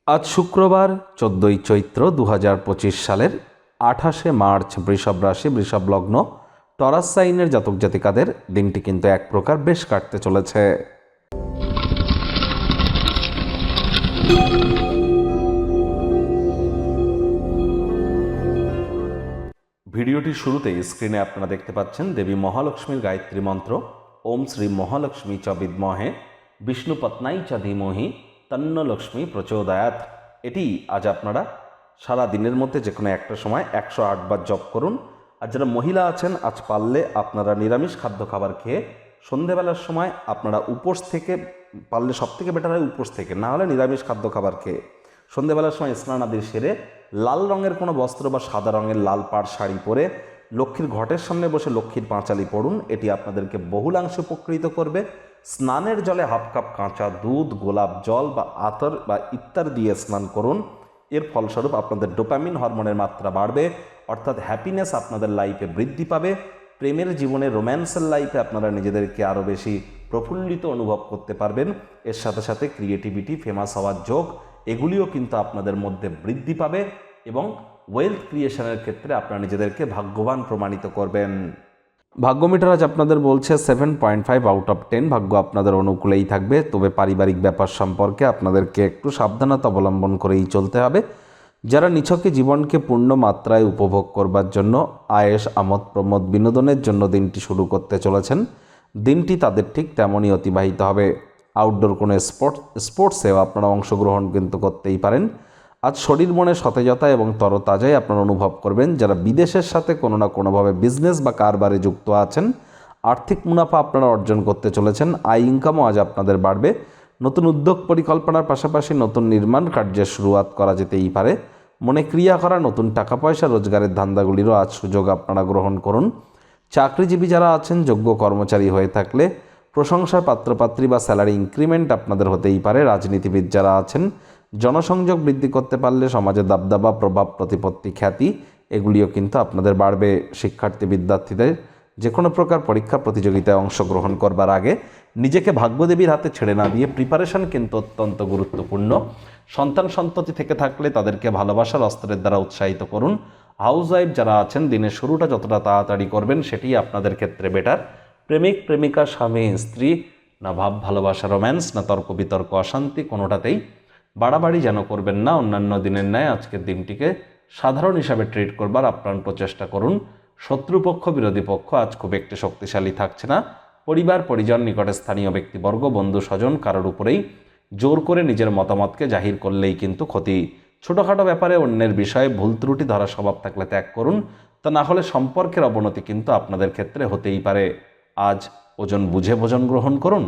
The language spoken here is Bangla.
আজ শুক্রবার 14ই চৈত্র 2025 সালের 28শে মার্চ বৃষভ রাশি বৃষভ লগ্ন টরাস সাইনের জাতক জাতিকাদের দিনটি কিন্তু এক প্রকার বেশ কাটতে চলেছে। ভিডিওটির শুরুতেই স্ক্রিনে আপনারা দেখতে পাচ্ছেন দেবী মহালক্ষ্মীর গায়ত্রী মন্ত্র ওম শ্রী মহালক্ষ্মী চ বিদ্মহে বিষ্ণুপত্নাই চ ধীমহি তন্ন লক্ষ্মী প্রচোদয়াৎ। এটি আজ আপনারা সারা দিনের মধ্যে যে কোনো একটা সময় 108 বার জপ করুন। আর যারা মহিলা আছেন আজ পারলে আপনারা নিরামিষ খাদ্য খাবার খেয়ে সন্ধেবেলার সময় আপনারা উপোস থেকে, পারলে সব থেকে বেটার হয় উপোস থেকে, না হলে নিরামিষ খাদ্য খাবার খেয়ে সন্ধেবেলার সময় স্নান আদি সেরে লাল রঙের কোনো বস্ত্র বা সাদা রঙের লাল পাড় শাড়ি পরে লক্ষ্মীর ঘটের সামনে বসে লক্ষ্মীর পাঁচালি পড়ুন। এটি আপনাদেরকে বহুলাংশে উপকৃত করবে। স্নানের জলে হাফ কাপ কাঁচা দুধ, গোলাপ জল বা আতর বা ইত্যাদি দিয়ে স্নান করুন। এর ফলস্বরূপ আপনাদের ডোপামিন হরমোনের মাত্রা বাড়বে, অর্থাৎ হ্যাপিনেস আপনাদের লাইফে বৃদ্ধি পাবে। প্রেমের জীবনে, রোম্যান্সের লাইফে আপনারা নিজেদেরকে আরও বেশি প্রফুল্লিত অনুভব করতে পারবেন। এর সাথে সাথে ক্রিয়েটিভিটি, ফেমাস হওয়ার যোগ এগুলিও কিন্তু আপনাদের মধ্যে বৃদ্ধি পাবে এবং ওয়েলথ ক্রিয়েশনের ক্ষেত্রে আপনারা নিজেদেরকে ভাগ্যবান প্রমাণিত করবেন। ভাগ্য মিটার আজ আপনাদের বলছে 7.5 আউট অফ 10। ভাগ্য আপনাদের অনুকূলেই থাকবে, তবে পারিবারিক ব্যাপার সম্পর্কে আপনাদেরকে একটু সাবধানতা অবলম্বন করেই চলতে হবে। যারা নিছকে জীবনকে পূর্ণ মাত্রায় উপভোগ করবার জন্য আয়েশ, আমোদ প্রমোদ, বিনোদনের জন্য দিনটি শুরু করতে চলেছেন, দিনটি তাদের ঠিক তেমনই অতিবাহিত হবে। আউটডোর কোনো স্পোর্টসেও আপনারা অংশগ্রহণ কিন্তু করতেই পারেন। আজ শরীর মনে সতেজতা এবং তরতাজাই আপনারা অনুভব করবেন। যারা বিদেশের সাথে কোনো না কোনোভাবে বিজনেস বা কারবারে যুক্ত আছেন, আর্থিক মুনাফা আপনারা অর্জন করতে চলেছেন। আয় ইনকামও আজ আপনাদের বাড়বে। নতুন উদ্যোগ পরিকল্পনার পাশাপাশি নতুন নির্মাণ কার্যের শুরুয়াত করা যেতেই পারে। মনে ক্রিয়া করা নতুন টাকা পয়সা রোজগারের ধান্দাগুলিরও আজ সুযোগ আপনারা গ্রহণ করুন। চাকরিজীবী যারা আছেন, যোগ্য কর্মচারী হয়ে থাকলে প্রশংসার পাত্রপাত্রী বা স্যালারি ইনক্রিমেন্ট আপনাদের হতেই পারে। রাজনীতিবিদ যারা আছেন, জনসংযোগ বৃদ্ধি করতে পারলে সমাজে দাবদাবা, প্রভাব, প্রতিপত্তি, খ্যাতি এগুলিও কিন্তু আপনাদের বাড়বে। শিক্ষার্থী বিদ্যার্থীদের যে কোনো প্রকার পরীক্ষা প্রতিযোগিতায় অংশগ্রহণ করবার আগে নিজেকে ভাগ্যদেবীর হাতে ছেড়ে না দিয়ে প্রিপারেশন কিন্তু অত্যন্ত গুরুত্বপূর্ণ। সন্ততি থেকে থাকলে তাদেরকে ভালোবাসার অস্ত্রের দ্বারা উৎসাহিত করুন। হাউস ওয়াইফ যারা আছেন, দিনের শুরুটা যতটা তাড়াতাড়ি করবেন সেটি আপনাদের ক্ষেত্রে বেটার। প্রেমিক প্রেমিকা, স্বামী স্ত্রী, না ভাব ভালোবাসা রোম্যান্স, না তর্ক বিতর্ক অশান্তি, কোনোটাতেই বাড়াবাড়ি যেন করবেন না। অন্যান্য দিনের ন্যায় আজকের দিনটিকে সাধারণ হিসাবে ট্রিট করবার আপ্রাণ প্রচেষ্টা করুন। শত্রুপক্ষ, বিরোধী পক্ষ আজ খুব একটি শক্তিশালী থাকছে না। পরিবার, পরিজন, নিকটে স্থানীয় ব্যক্তিবর্গ, বন্ধু স্বজন কারোর উপরেই জোর করে নিজের মতামতকে জাহির করলেই কিন্তু ক্ষতি। ছোটোখাটো ব্যাপারে অন্যের বিষয়ে ভুল ত্রুটি ধরা স্বভাব থাকলে ত্যাগ করুন, তা না হলে সম্পর্কের অবনতি কিন্তু আপনাদের ক্ষেত্রে হতেই পারে। আজ ওজন বুঝে ভোজন গ্রহণ করুন।